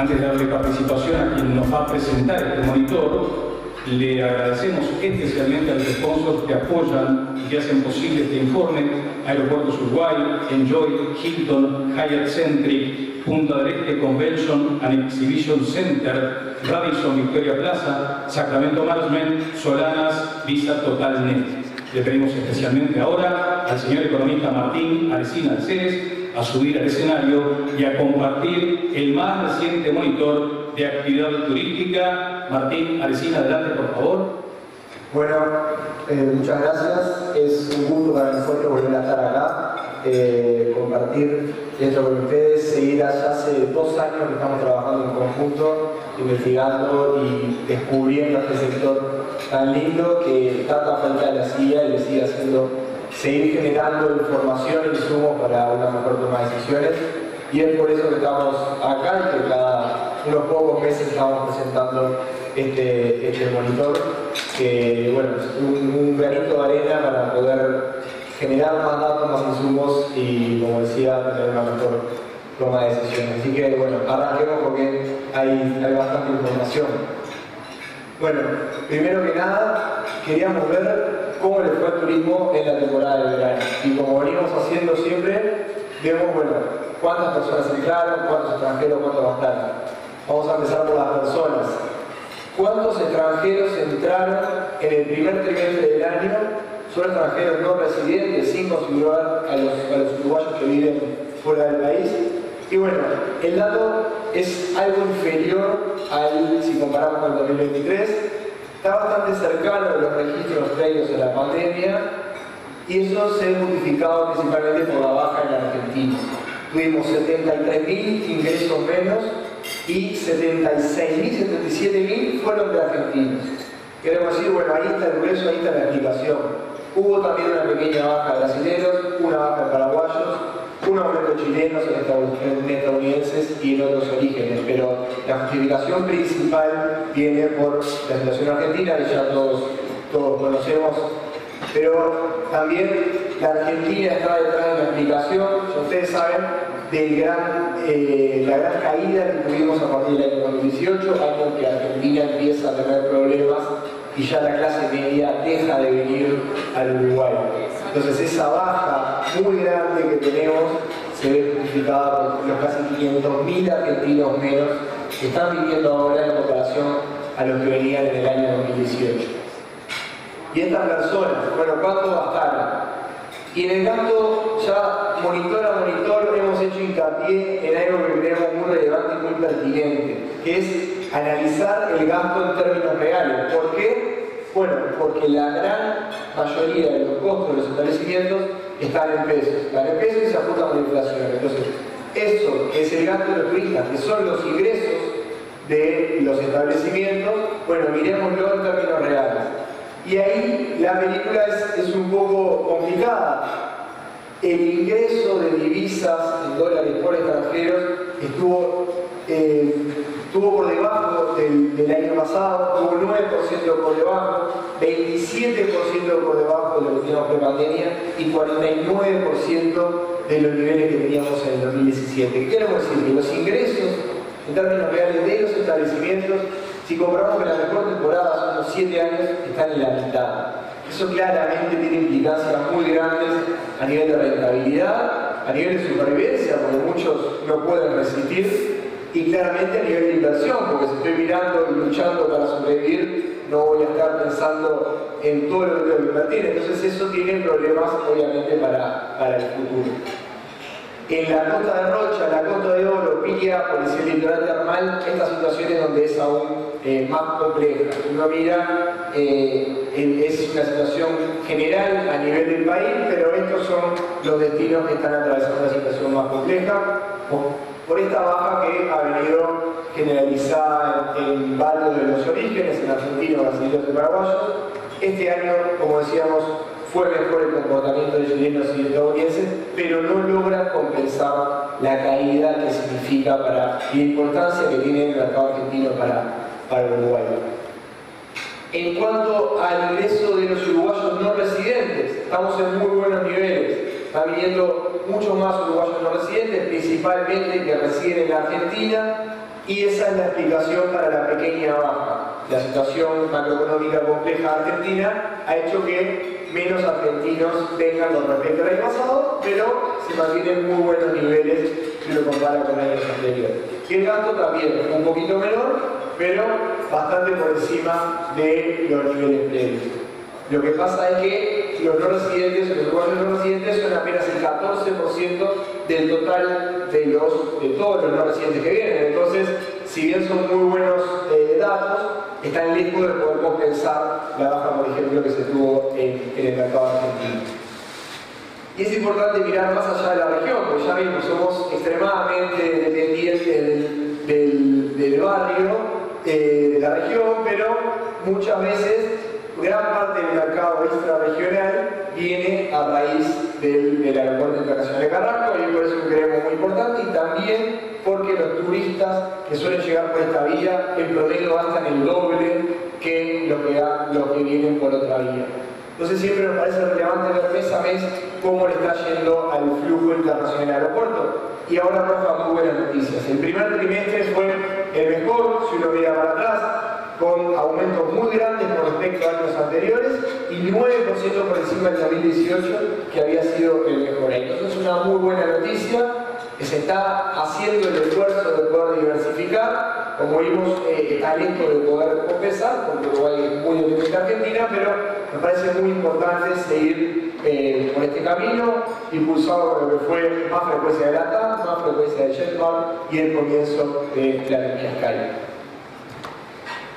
Antes de darle participación a quien nos va a presentar este monitor, le agradecemos especialmente a los sponsors que apoyan y que hacen posible este informe: Aeropuertos Uruguay, Enjoy, Hilton, Hyatt Centric, Punta del Este Convention and Exhibition Center, Radisson Victoria Plaza, Sacramento Management, Solanas, Visa Total Net. Le pedimos especialmente ahora al señor economista Martín Aresina Alceres a subir al escenario y a compartir el más reciente monitor de actividad turística. Martín Aresina, adelante, por favor. Bueno, muchas gracias. Es un gusto para nosotros volver a estar acá, compartir esto con ustedes. Seguir allá hace 2 años que estamos trabajando en conjunto, investigando y descubriendo este sector tan lindo que tanta falta le hacía y le sigue haciendo, seguir generando información e insumos para una mejor toma de decisiones. Y es por eso que estamos acá y que cada unos pocos meses estamos presentando este monitor, que bueno, es un granito de arena para poder generar más datos, más insumos y, como decía, tener una mejor toma de decisiones. Así que bueno, arranquemos porque hay bastante información. Bueno, primero que nada, queríamos ver cómo le fue al turismo en la temporada de verano. Y como venimos haciendo siempre, vemos, bueno, cuántas personas entraron, cuántos extranjeros, cuántos gastaron. Vamos a empezar por las personas. ¿Cuántos extranjeros entraron en el primer trimestre del año? Son extranjeros no residentes, sin considerar a los uruguayos que viven fuera del país. Y bueno, el dato es algo inferior al, si comparamos con el 2023, está bastante cercano a los registros previos a la pandemia, y eso se ha multiplicado principalmente por la baja en la Argentina. Tuvimos 73.000 ingresos menos y 76.000, 77.000 fueron de argentinos. Queremos decir, bueno, ahí está el grueso, ahí está la explicación. Hubo también una pequeña baja de brasileños, una baja de paraguayos, un aumento de chilenos en estadounidenses y en otros orígenes, pero la justificación principal viene por la situación argentina, que ya todos conocemos, pero también la Argentina está detrás de la explicación, ya ustedes saben, de la gran caída que tuvimos a partir del año 2018, año que Argentina empieza a tener problemas y ya la clase media deja de venir al Uruguay. Entonces esa baja muy grande que tenemos se ve justificada por los casi 500.000 argentinos menos que están viviendo ahora en comparación a los que venían en el año 2018. Y estas personas, bueno, ¿cuánto gastaron? Y en el gasto, ya monitor a monitor, hemos hecho hincapié en algo que creemos muy relevante y muy pertinente, que es analizar el gasto en términos reales. ¿Por qué? Bueno, porque la gran mayoría de los costos de los establecimientos están en pesos. Están en pesos y se ajustan con la inflación. Entonces, eso que es el gasto de los turistas, que son los ingresos de los establecimientos, bueno, miremoslo en términos reales. Y ahí la película es un poco complicada. El ingreso de divisas en dólares por extranjeros estuvo por debajo del año pasado, estuvo 9% por debajo, 27% por debajo de lo que teníamos pre-pandemia y 49% de los niveles que teníamos en el 2017. ¿Qué queremos decir? Que los ingresos en términos reales de los establecimientos, si comparamos que la mejor temporada son los 7 años, están en la mitad. Eso claramente tiene implicancias muy grandes a nivel de rentabilidad, a nivel de supervivencia, porque muchos no pueden resistir, y claramente a nivel de inversión, porque si estoy mirando y luchando para sobrevivir, no voy a estar pensando en todo lo que tengo que invertir. Entonces eso tiene problemas, obviamente, para el futuro. En la Costa de Rocha, la Costa de Oro, Piriápolis y el litoral termal, esta situación es donde es aún más compleja. Uno mira, es una situación general a nivel del país, pero estos son los destinos que están atravesando una situación más compleja por esta baja que ha venido generalizada en varios de los orígenes, en argentinos, brasileños y paraguayos. Este año, como decíamos, fue mejor el comportamiento de chilenos y estadounidenses, pero no logra compensar la caída que significa para la importancia que tiene el mercado argentino para Uruguay. En cuanto al ingreso de los uruguayos no residentes, estamos en muy buenos niveles. Están viniendo muchos más uruguayos no residentes, principalmente que residen en la Argentina, y esa es la explicación para la pequeña baja. La situación macroeconómica compleja de Argentina ha hecho que menos argentinos tengan con respecto al año pasado, pero se mantienen muy buenos niveles si lo compara con años anteriores. Y el gasto también un poquito menor, pero bastante por encima de los niveles previos. Lo que pasa es que los no residentes, los uruguayos no residentes, son apenas el 14% del total de todos los no residentes que vienen. Entonces, si bien son muy buenos datos, están lejos de poder compensar la baja, por ejemplo, que se tuvo en el mercado argentino. Y es importante mirar más allá de la región, porque ya vimos, somos extremadamente dependientes del barrio, de la región, pero muchas veces gran parte del mercado extrarregional viene a raíz del Aeropuerto Internacional de Carrasco, y por eso creemos muy importante, y también porque los turistas que suelen llegar por esta vía en promedio gastan el doble que los que vienen por otra vía. Entonces siempre nos parece relevante ver mes a mes cómo le está yendo al flujo internacional del aeropuerto. Y ahora arroja muy buenas noticias. El primer trimestre fue el mejor, si uno mira para atrás, con aumentos muy grandes con respecto a años anteriores y 9% por encima del 2018, que había sido el mejor año. Entonces es una muy buena noticia, que se está haciendo el esfuerzo de poder diversificar. Como vimos, está lento de poder compensar, porque Uruguay es muy diferente a Argentina, pero me parece muy importante seguir por este camino, impulsado por lo que fue más frecuencia de LATAM, más frecuencia de JetBlue y el comienzo de la línea Sky.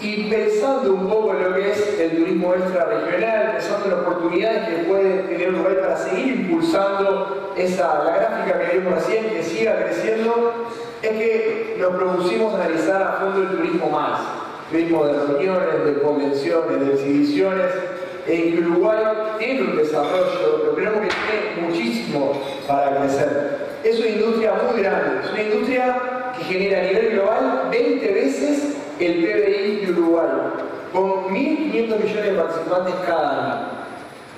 Y pensando un poco en lo que es el turismo extrarregional, pensando en las oportunidades que puede tener Uruguay para seguir impulsando la gráfica que vimos recién, que siga creciendo, es que nos propusimos analizar a fondo el turismo más. Turismo de reuniones, de convenciones, de exhibiciones, en que Uruguay tiene un desarrollo, pero creemos que tiene muchísimo para crecer. Es una industria muy grande, es una industria que genera a nivel global 20 veces el PBI de Uruguay, con 1.500 millones de participantes cada año.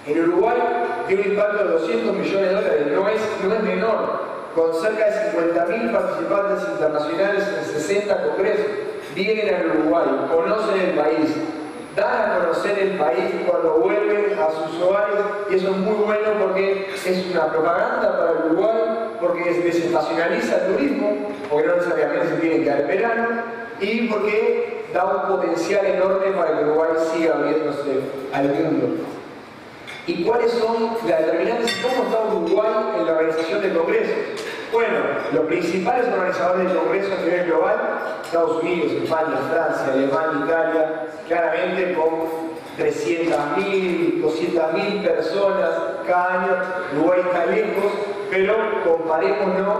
En Uruguay tiene un impacto de 200 millones de dólares, no es menor, con cerca de 50.000 participantes internacionales en 60 congresos. Vienen al Uruguay, conocen el país, dan a conocer el país cuando vuelven a sus hogares, y eso es muy bueno porque es una propaganda para el Uruguay, porque desestacionaliza el turismo, porque no necesariamente se tiene que dar en verano, y porque da un potencial enorme para que Uruguay siga abriéndose al mundo. ¿Y cuáles son las determinantes? ¿Cómo está Uruguay en la organización de congresos? Bueno, los principales organizadores de congresos a nivel global, Estados Unidos, España, Francia, Alemania, Italia, claramente con 300.000, 200.000 personas cada año. Uruguay está lejos, pero comparémonos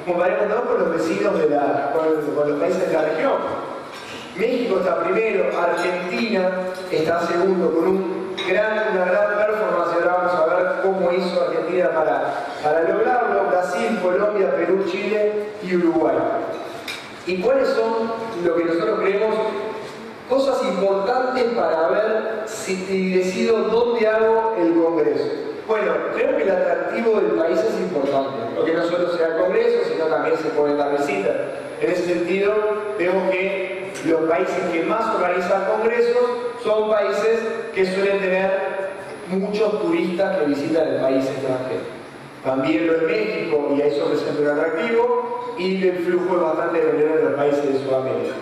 con los vecinos con los países de la región. México está primero, Argentina está segundo con una gran performance. Ahora vamos a ver cómo hizo Argentina para lograrlo. Brasil, Colombia, Perú, Chile y Uruguay. ¿Y cuáles son lo que nosotros creemos? Cosas importantes para ver si decido dónde hago el congreso. Bueno, creo que el atractivo del país es importante, porque no solo sea el congreso, sino también se pueden dar visitas. En ese sentido, vemos que los países que más organizan congresos son países que suelen tener muchos turistas que visitan el país extranjero. También lo es México, y a eso presenta un atractivo, y el flujo es bastante menor en los países de Sudamérica.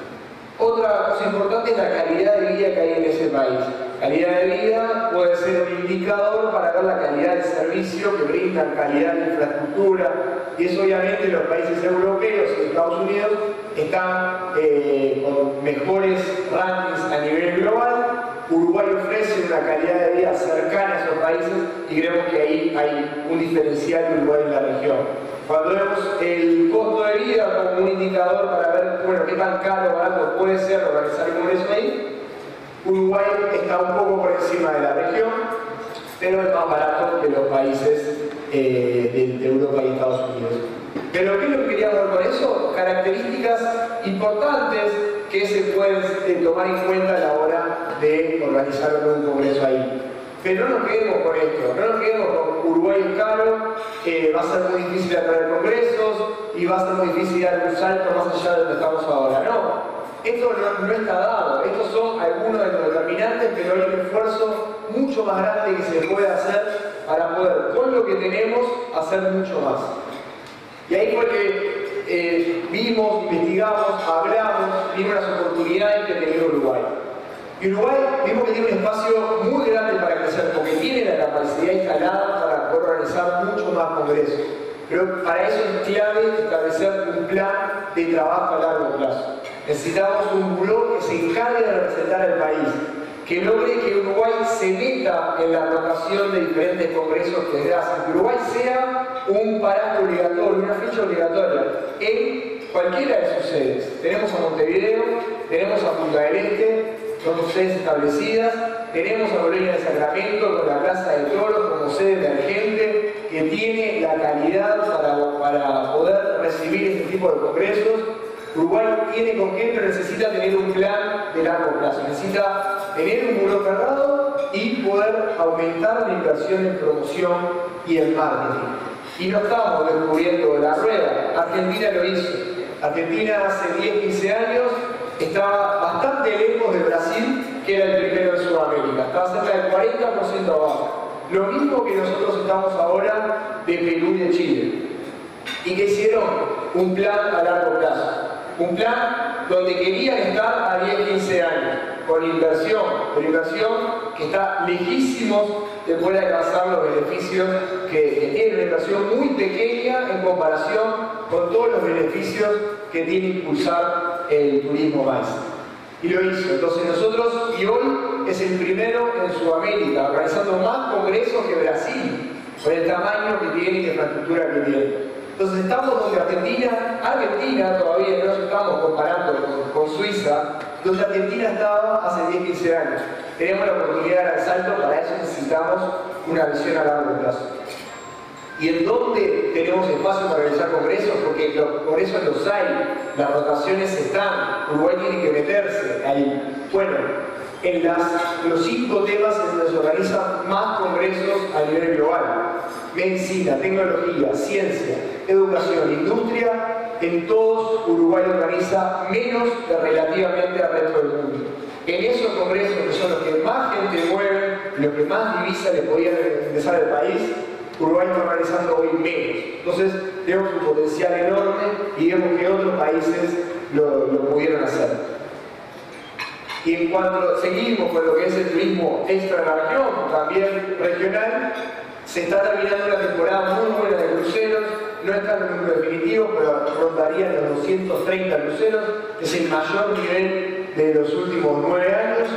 Otra cosa importante es la calidad de vida que hay en ese país. Calidad de vida puede ser un indicador para ver la calidad del servicio que brindan, calidad de infraestructura, y eso obviamente los países europeos y Estados Unidos están con mejores rankings a nivel global. Uruguay ofrece una calidad de vida cercana a esos países y creemos que ahí hay un diferencial de Uruguay en la región. Cuando vemos el costo de vida como un indicador para ver, bueno, qué tan caro o barato puede ser organizar el congreso ahí, Uruguay está un poco por encima de la región, pero es más barato que los países de Europa y Estados Unidos. Pero ¿qué es lo que queríamos ver con eso? Características importantes que se pueden tomar en cuenta a la hora de organizar un congreso ahí. Pero no nos quedemos con esto, no nos quedemos con Uruguay es caro, va a ser muy difícil atraer congresos y va a ser muy difícil dar un salto más allá de donde estamos ahora. No, esto no está dado, estos son algunos de los determinantes, pero hay un esfuerzo mucho más grande que se puede hacer para poder, con lo que tenemos, hacer mucho más. Y ahí fue que vimos, investigamos, hablamos, vimos las oportunidades que tenía Uruguay. Y Uruguay vimos que tiene un espacio muy grande para crecer, porque tiene la capacidad instalada para poder organizar mucho más congresos. Pero para eso es clave establecer un plan de trabajo a largo plazo. Necesitamos un buró que se encargue de representar al país, que logre que Uruguay se meta en la rotación de diferentes congresos que se hacen, que Uruguay sea un paraje obligatorio, una ficha obligatoria en cualquiera de sus sedes. Tenemos a Montevideo, tenemos a Punta del Este, son sedes establecidas, tenemos a Bologna de Sacramento con la Plaza de Toros como sede emergente que tiene la calidad para poder recibir este tipo de congresos. Uruguay tiene con qué, pero necesita tener un plan de largo plazo, necesita tener un buró cerrado y poder aumentar la inversión en promoción y en marketing. Y no estamos descubriendo la rueda, Argentina lo hizo. Argentina hace 10-15 años estaba bastante lejos de Brasil, que era el primero en Sudamérica, estaba cerca del 40% abajo. Lo mismo que nosotros estamos ahora de Perú y de Chile. ¿Y que hicieron? Un plan a largo plazo. Un plan donde querían estar a 10-15 años, con inversión, pero inversión que está lejísimos de poder alcanzar los beneficios que tiene, una inversión muy pequeña en comparación con todos los beneficios que tiene impulsar el turismo país. Y lo hizo. Entonces nosotros, y hoy es el primero en Sudamérica, organizando más congresos que Brasil, por el tamaño que tiene y la infraestructura que tiene. Entonces estamos donde Argentina todavía no nos estamos comparando con Suiza, donde Argentina estaba hace 10-15 años. Tenemos la oportunidad de dar el salto, para eso necesitamos una visión a largo plazo. ¿Y en dónde tenemos espacio para realizar congresos? Porque los congresos los hay, las rotaciones están, Uruguay tiene que meterse ahí. Bueno, en los 5 temas en donde se organizan más congresos a nivel global: medicina, tecnología, ciencia, educación, industria. En todos Uruguay organiza menos que relativamente al resto del mundo. En esos congresos, que son los que más gente mueve, los que más divisas le podían ingresar al país, Uruguay está organizando hoy menos. Entonces tenemos un potencial enorme y vemos que otros países lo pudieron hacer. Y en cuanto seguimos con lo que es el turismo extra de la región, también regional, se está terminando una temporada muy buena de cruceros, no están en el número definitivo, pero rondarían los 230 cruceros, es el mayor nivel de los últimos 9 años,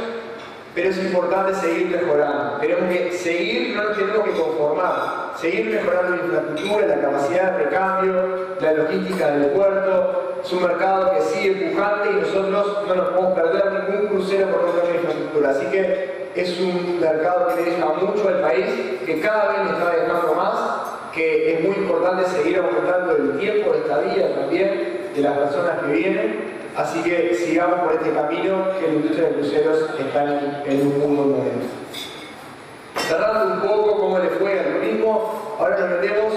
pero es importante seguir mejorando. Tenemos que seguir, no nos tenemos que conformar, seguir mejorando la infraestructura, la capacidad de recambio, la logística del puerto. Es un mercado que sigue pujante y nosotros no nos podemos perder ningún crucero por no tener infraestructura. Así que es un mercado que le deja mucho al país, que cada vez le está dejando más, que es muy importante seguir aumentando el tiempo de estadía también de las personas que vienen. Así que sigamos por este camino, que la industria de cruceros está en un muy buen momento. Cerrando un poco cómo le fue al turismo, ahora nos metemos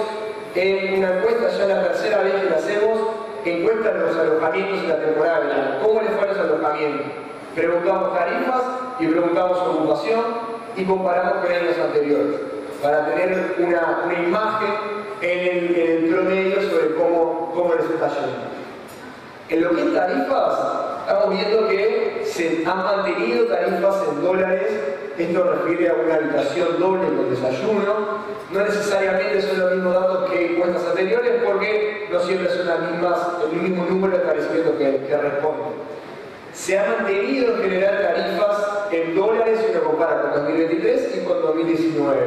en una encuesta, ya la tercera vez que la hacemos, encuesta de los alojamientos en la temporada de verano. ¿Cómo les fue a los alojamientos? Preguntamos tarifas y preguntamos ocupación y comparamos con años anteriores, para tener una imagen en el promedio sobre cómo les está yendo. En lo que es tarifas, estamos viendo que se han mantenido tarifas en dólares. Esto refiere a una habitación doble con desayuno. No necesariamente son los mismos datos que encuestas anteriores, porque no siempre son el mismo número de establecimientos que responden. Se ha mantenido en general tarifas en dólares si uno compara con 2023 y con 2019.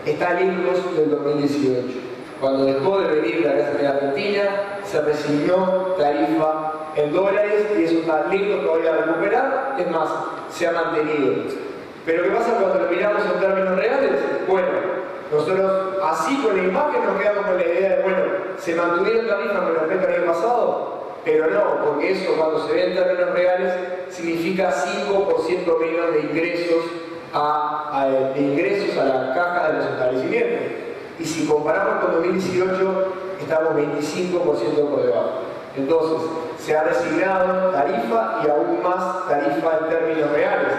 Está lejos del 2018. Cuando dejó de venir la Casa de Argentina, se resignó tarifa en dólares y eso está lejos todavía de recuperar. Es más, se ha mantenido. Pero ¿qué pasa cuando lo miramos en términos reales? Bueno, nosotros así con la imagen nos quedamos con la idea de, bueno, se mantuvieron tarifas con respecto al año pasado, pero no, porque eso cuando se ve en términos reales significa 5% menos de ingresos de ingresos a la caja de los establecimientos. Y si comparamos con 2018, estamos 25% por debajo. Entonces, se ha resignado tarifa y aún más tarifa en términos reales.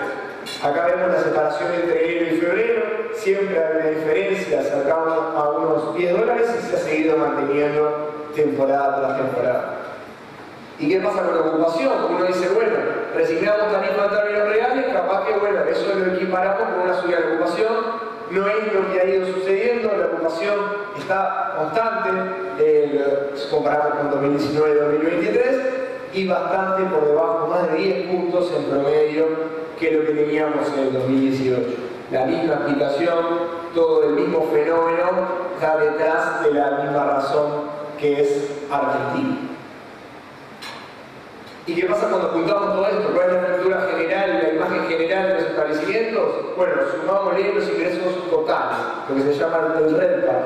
Acá vemos la separación entre enero y febrero, siempre hay una diferencia cercana a unos $10 y se ha seguido manteniendo temporada tras temporada. ¿Y qué pasa con la ocupación? Uno dice, bueno, resignamos tarifa en términos reales, capaz que, bueno, eso lo equiparamos con una subida de ocupación. No es lo que ha ido sucediendo, la ocupación está constante, comparado con 2019 y 2023, y bastante por debajo, más de 10 puntos en promedio que lo que teníamos en el 2018. La misma explicación, todo el mismo fenómeno está detrás de la misma razón que es Argentina. ¿Y qué pasa cuando juntamos todo esto? ¿Cuál es la estructura general, la imagen general de los establecimientos? Bueno, sumamos los ingresos totales, lo que se llama el REDPAR,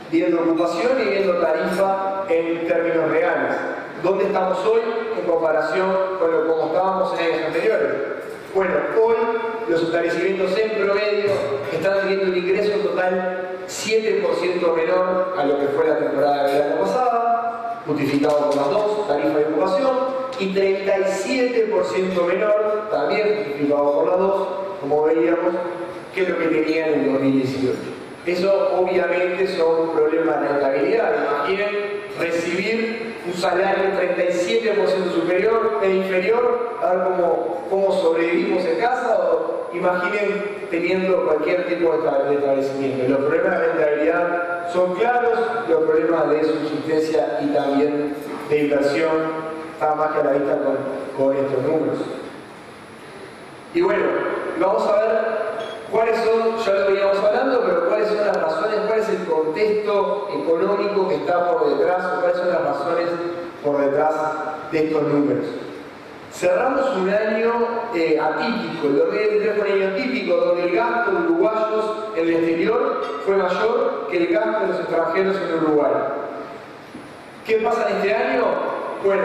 viendo ocupación y viendo tarifa en términos reales. ¿Dónde estamos hoy en comparación con cómo estábamos en años anteriores? Bueno, hoy los establecimientos en promedio están teniendo un ingreso total 7% menor a lo que fue la temporada de verano pasada, multiplicado por las dos, tarifa y ocupación, y 37% menor, también multiplicado por las dos, como veíamos, que lo que tenían en el 2018. Eso obviamente son problemas de rentabilidad. Imaginen recibir un salario 37% superior e inferior, a ver cómo sobrevivimos en casa, o imaginen teniendo cualquier tipo de establecimiento. Los problemas de rentabilidad son claros, los problemas de subsistencia y también de inversión están más que a la vista con estos números. Y bueno, vamos a ver cuáles son, ya lo veníamos hablando, pero cuáles son las razones, cuál es el contexto económico que está por detrás, o cuáles son las razones por detrás de estos números. Cerramos un año atípico, el 2023 fue un año atípico, donde el gasto de uruguayos en el exterior fue mayor que el gasto de los extranjeros en Uruguay. ¿Qué pasa en este año? Bueno,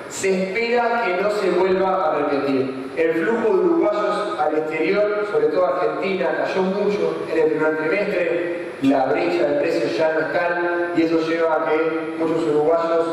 se espera que no se vuelva a repetir. El flujo de uruguayos al exterior, sobre todo Argentina, cayó mucho en el primer trimestre, la brecha de precios ya no es tal, y eso lleva a que muchos uruguayos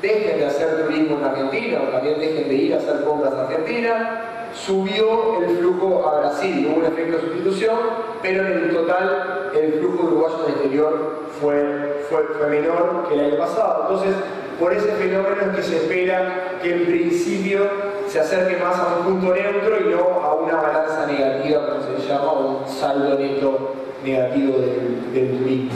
dejen de hacer turismo en Argentina, o también dejen de ir a hacer compras a Argentina. Subió el flujo a Brasil, hubo un efecto de sustitución, pero en el total el flujo de uruguayos al exterior fue menor que el año pasado. Entonces, por ese fenómeno es que se espera que en principio se acerque más a un punto neutro y no a una balanza negativa, como se llama, o un saldo neto negativo del turismo.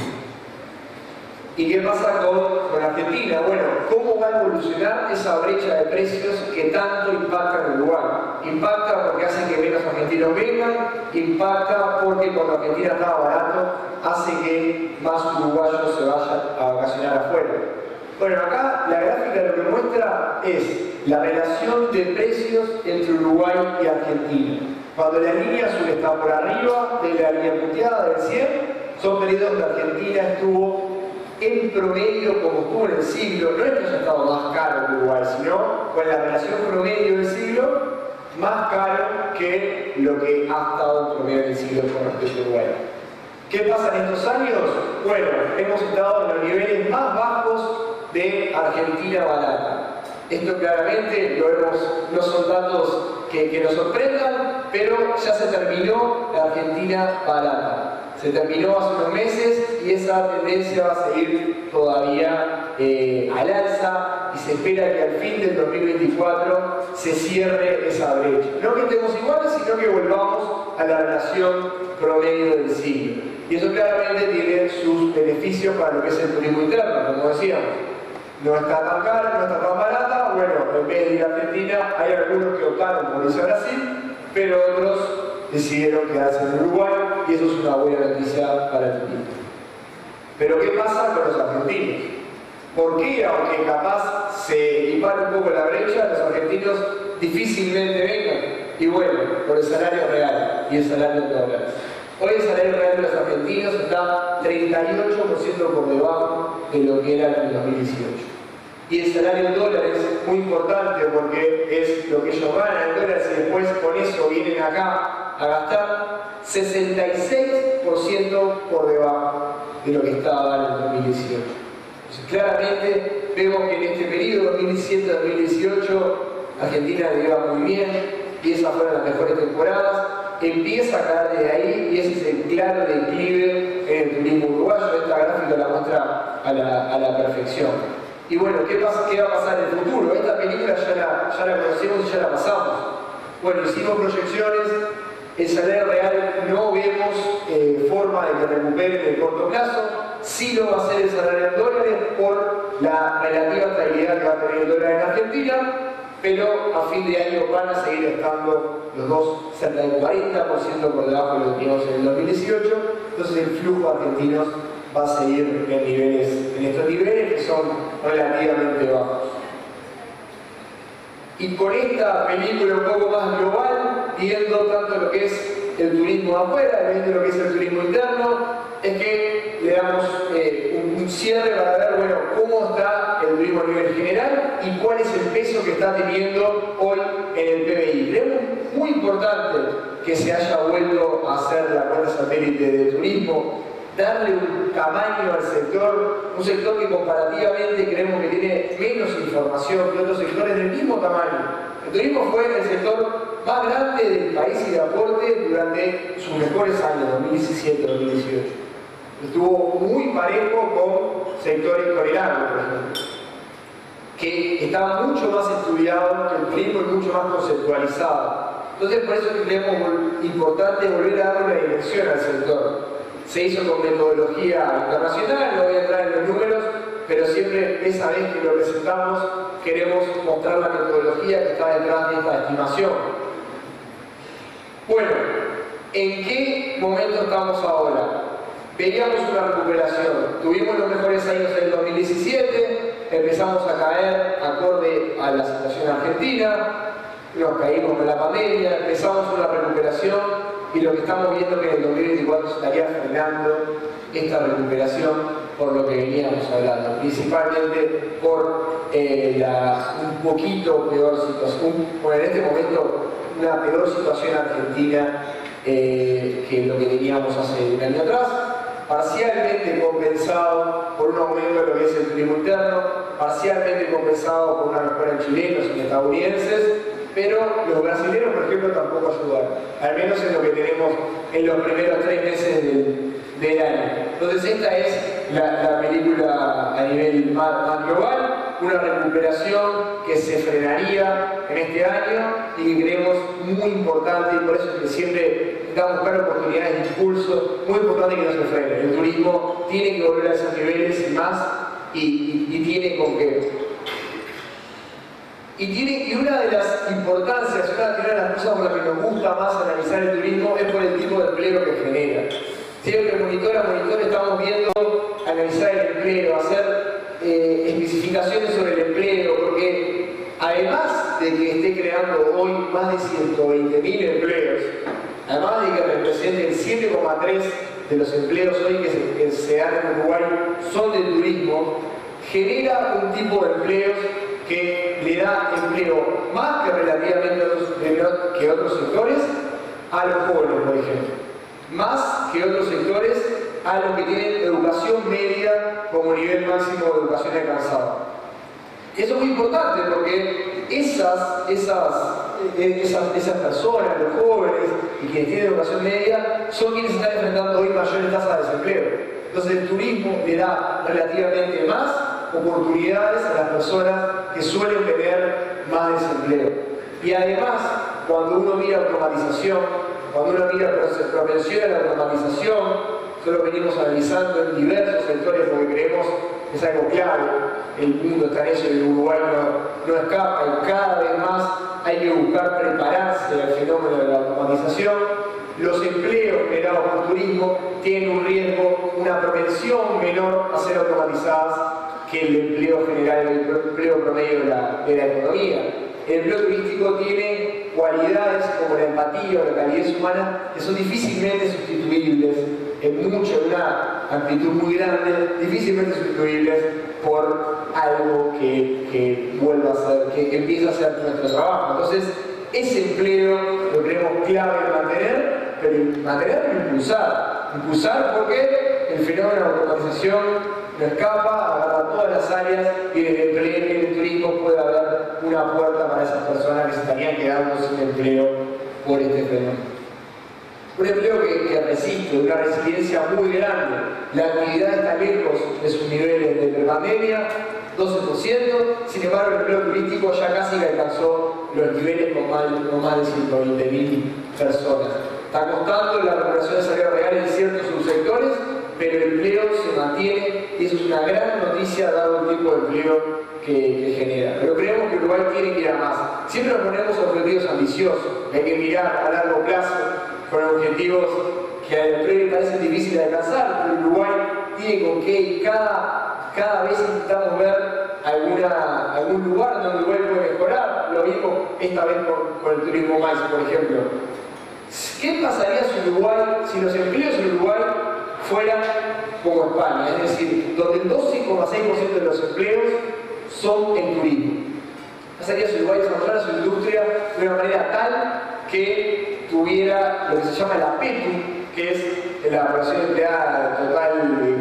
¿Y qué pasa con Argentina? Bueno, ¿cómo va a evolucionar esa brecha de precios que tanto impacta en Uruguay? Impacta porque hace que menos argentinos vengan, impacta porque cuando Argentina estaba barato, hace que más uruguayos se vayan a vacacionar afuera. Bueno, acá la gráfica lo que muestra es la relación de precios entre Uruguay y Argentina. Cuando la línea azul está por arriba de la línea punteada del 100, son periodos que Argentina estuvo en promedio como estuvo en el siglo, no es que haya estado más caro que Uruguay, sino con la relación promedio del siglo, más caro que lo que ha estado en promedio del siglo con respecto a Uruguay. ¿Qué pasa en estos años? Bueno, hemos estado en los niveles más bajos de Argentina barata. Esto claramente lo vemos, no son datos que nos sorprendan, pero ya se terminó la Argentina barata. Se terminó hace unos meses y esa tendencia va a seguir todavía al alza y se espera que al fin del 2024 se cierre esa brecha. No que estemos iguales, sino que volvamos a la relación promedio del siglo. Y eso claramente tiene sus beneficios para lo que es el turismo interno, como decíamos. No está tan cara, no está tan barata, bueno, en vez de ir a Argentina, hay algunos que optaron por irse a Brasil, pero otros decidieron quedarse en Uruguay y eso es una buena noticia para el turismo. Pero ¿qué pasa con los argentinos? ¿Por qué, aunque capaz se equipara un poco la brecha, los argentinos difícilmente vengan? Y bueno, por el salario real y el salario en dólares. Hoy el salario real de los argentinos está 38% por debajo de lo que era en el 2018. Y el salario en dólares es muy importante porque es lo que ellos ganan en dólares y después con eso vienen acá a gastar 66% por debajo de lo que estaba en el 2018. Entonces, claramente vemos que en este periodo 2017-2018 Argentina le iba muy bien y esas fueron las mejores temporadas. Empieza a caer de ahí y ese es el claro declive en el turismo uruguayo. Esta gráfica la muestra a la perfección. Y bueno, ¿qué va a pasar en el futuro? Esta película ya la conocemos y ya la pasamos. Bueno, hicimos proyecciones, el salario real no vemos forma de que recupere en el corto plazo, sí lo va a hacer el salario en dólares por la relativa estabilidad que va a tener el dólar en Argentina, pero a fin de año van a seguir estando los dos cerca del 40% por debajo de lo que teníamos en el 2018, entonces el flujo de argentinos va a seguir en estos niveles que son relativamente bajos. Y con esta película un poco más global, viendo tanto lo que es el turismo de afuera, viendo lo que es el turismo interno, es que le damos un cierre para ver, bueno, cómo está el turismo a nivel general y cuál es el peso que está teniendo hoy en el PBI. Creemos muy importante que se haya vuelto a hacer la cuenta satélite de turismo, darle un tamaño al sector, un sector que comparativamente creemos que tiene menos información que otros sectores del mismo tamaño. El turismo fue el sector más grande del país y de aporte durante sus mejores años, 2017-2018. Estuvo muy parejo con sectores coreanos, por ejemplo, que está mucho más estudiado que el turismo y mucho más conceptualizado. Entonces, por eso creemos importante volver a darle una dimensión al sector. Se hizo con metodología internacional, no voy a entrar en los números, pero siempre esa vez que lo presentamos queremos mostrar la metodología que está detrás de esta estimación. Bueno, ¿en qué momento estamos ahora? Veíamos una recuperación, tuvimos los mejores años en el 2017, empezamos a caer acorde a la situación argentina, nos caímos con la pandemia, empezamos una recuperación y lo que estamos viendo es que en el 2024 se estaría frenando esta recuperación por lo que veníamos hablando, principalmente por un poquito peor situación, en este momento una peor situación argentina que lo que teníamos hace un año atrás, parcialmente compensado por un aumento de lo que es el turismo interno, parcialmente compensado por una mejora en chilenos y estadounidenses, pero los brasileños, por ejemplo, tampoco ayudaron, al menos en lo que tenemos en los primeros 3 meses del año. Entonces esta es la película a nivel más global, una recuperación que se frenaría en este año y que creemos muy importante, y por eso es que siempre intentamos buscar oportunidades de impulso, muy importante que no se frene. El turismo tiene que volver a esos niveles y más, y tiene con qué. Y una de las importancias, una de las cosas por las que nos gusta más analizar el turismo es por el tipo de empleo que genera. Siempre monitor a monitor estamos viendo, analizar el empleo, hacer especificaciones sobre el empleo, porque además de que esté creando hoy más de 120.000 empleos, además de que represente el 7,3% de los empleos hoy que se dan en Uruguay son del turismo, genera un tipo de empleos que le da empleo más que relativamente que otros sectores a los jóvenes, por ejemplo. Más que otros sectores a los que tienen educación media como nivel máximo de educación alcanzado. Eso es muy importante porque esas personas, los jóvenes y quienes tienen educación media, son quienes están enfrentando hoy mayores tasas de desempleo. Entonces el turismo le da relativamente más oportunidades a las personas que suelen tener más desempleo. Y además, cuando uno mira automatización, cuando uno mira propensión a la automatización, eso lo venimos analizando en diversos sectores porque creemos que es algo clave. El mundo está en eso y el Uruguay no escapa, y cada vez más hay que buscar prepararse al fenómeno de la automatización. Los empleos generados por turismo tienen un riesgo, una propensión menor a ser automatizadas que el empleo general, el empleo promedio de la economía. El empleo turístico tiene cualidades como la empatía o la calidez humana que son difícilmente sustituibles, en una amplitud muy grande, difícilmente sustituibles por algo que vuelva a ser, que empieza a ser nuestro trabajo. Entonces, Ese empleo lo creemos clave de mantener, pero mantener y impulsar. Impulsar porque el fenómeno de la automatización no escapa, agarra todas las áreas y desde el turismo puede haber una puerta para esas personas que se estarían quedando sin empleo por este fenómeno. Un empleo que resiste, una resiliencia muy grande. La actividad está lejos de sus niveles de prepandemia, 12%, sin embargo el empleo turístico ya casi que alcanzó los niveles con más de 120.000 personas. Está costando la recuperación de salarios reales en ciertos subsectores, pero el empleo se mantiene y eso es una gran noticia dado el tipo de empleo que genera. Pero creemos que Uruguay tiene que ir a más. Siempre nos ponemos objetivos ambiciosos, hay que mirar a largo plazo con objetivos que al empleo parecen difíciles de alcanzar, pero Uruguay tiene con qué y cada vez intentamos ver algún lugar donde Uruguay puede mejorar. Lo vimos esta vez con el turismo MICE, por ejemplo. ¿Qué pasaría si los empleos en Uruguay fueran como España? Es decir, donde el 12,6% de los empleos son en turismo. ¿Qué pasaría si Uruguay desarrollara su industria de una manera tal que tuviera lo que se llama la PETU, que es la población empleada total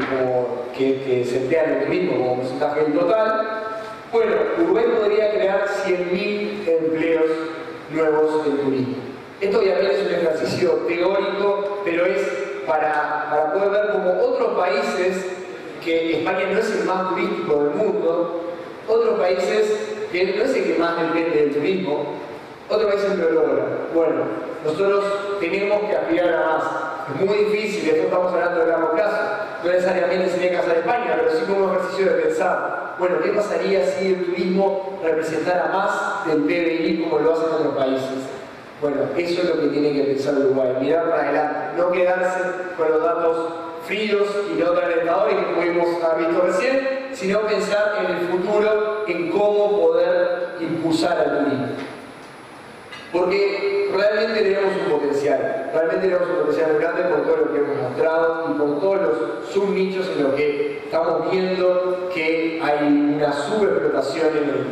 que se emplea en el turismo como porcentaje del total? Bueno, Uruguay podría crear 100.000 empleos nuevos en turismo. Esto obviamente es un ejercicio teórico, pero es para poder ver cómo otros países, que España no es el más turístico del mundo, otros países que no es el que más depende del turismo, otros países lo logran. Bueno, nosotros tenemos que aspirar a más. Es muy difícil, esto estamos hablando de largo plazo, no necesariamente se tiene que hacer España, pero sí como un ejercicio de pensar, bueno, ¿qué pasaría si el turismo representara más del PBI como lo hacen otros países? Bueno, eso es lo que tiene que pensar Uruguay, mirar para adelante, no quedarse con los datos fríos y no tan alentadores que pudimos haber visto recién, sino pensar en el futuro, en cómo poder impulsar al turismo. Porque realmente tenemos un potencial muy grande por todo lo que hemos mostrado y por todos los subnichos en los que estamos viendo que hay una subexplotación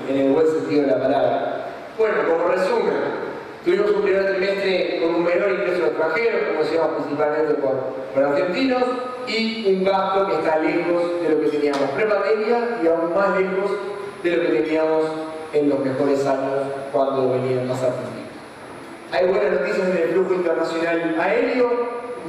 en el buen sentido de la palabra. Bueno, como resumen, tuvimos un primer trimestre con un menor ingreso de extranjeros, como decíamos principalmente por argentinos, y un gasto que está lejos de lo que teníamos pre-pandemia y aún más lejos de lo que teníamos en los mejores años cuando venían más argentinos. Hay buenas noticias en el flujo internacional aéreo,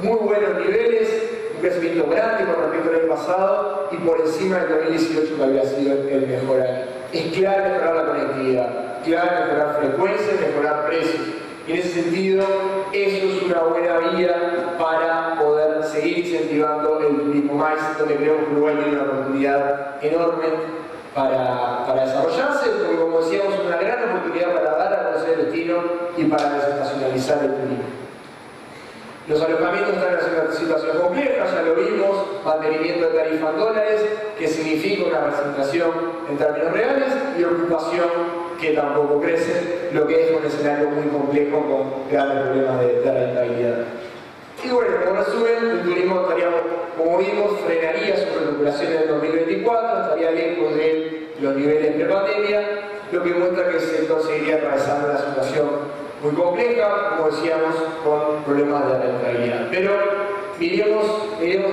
muy buenos niveles, un crecimiento grande con respecto al año pasado y por encima del 2018 que había sido el mejor año. Es clave mejorar la conectividad, clave mejorar frecuencias, mejorar precios. Y en ese sentido, eso es una buena vía para poder seguir incentivando el turismo MICE, donde creemos que Uruguay tiene una oportunidad enorme para desarrollarse, porque como decíamos, es una gran oportunidad para dar a conocer el destino y para desestacionalizar el turismo. Los alojamientos están en una situación compleja, ya lo vimos, mantenimiento de tarifa en dólares, que significa una representación en términos reales, y ocupación que tampoco crece, lo que es un escenario muy complejo con grandes problemas de rentabilidad. Y bueno, como resumen, el turismo estaríamos, como vimos, frenaría su recuperación en el 2024, estaría lejos de los niveles pre-pandemia, lo que muestra que el sector seguiría atravesando una situación muy compleja, como decíamos, con problemas de rentabilidad. Pero miremos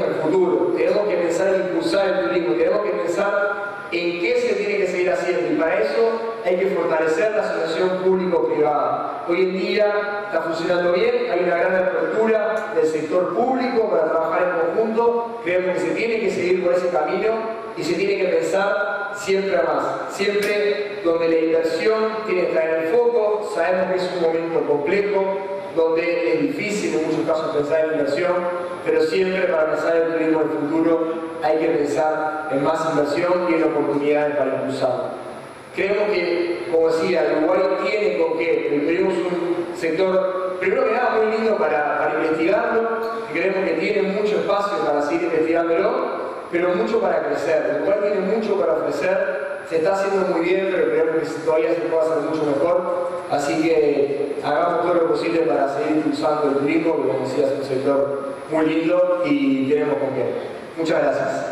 al futuro, tenemos que pensar en impulsar el turismo, tenemos que pensar en qué se tiene que seguir haciendo, y para eso hay que fortalecer la asociación público-privada. Hoy en día está funcionando bien, hay una gran apertura del sector público para trabajar en conjunto, creemos que se tiene que seguir por ese camino y se tiene que pensar siempre a más, siempre donde la inversión tiene que estar en el foco. Sabemos que es un momento complejo, donde es difícil en muchos casos pensar en inversión, pero siempre para pensar en el turismo del futuro hay que pensar en más inversión y en oportunidades para impulsarlo. Creemos que, como decía, Uruguay tiene con qué, tenemos un sector, primero que nada, muy lindo para investigarlo, y creemos que tiene mucho espacio para seguir investigándolo, pero mucho para crecer. Uruguay tiene mucho para ofrecer, se está haciendo muy bien, pero creemos que todavía se puede hacer mucho mejor. Así que hagamos todo lo posible para seguir impulsando el turismo, que como decía es un sector muy lindo y tenemos con qué. Muchas gracias.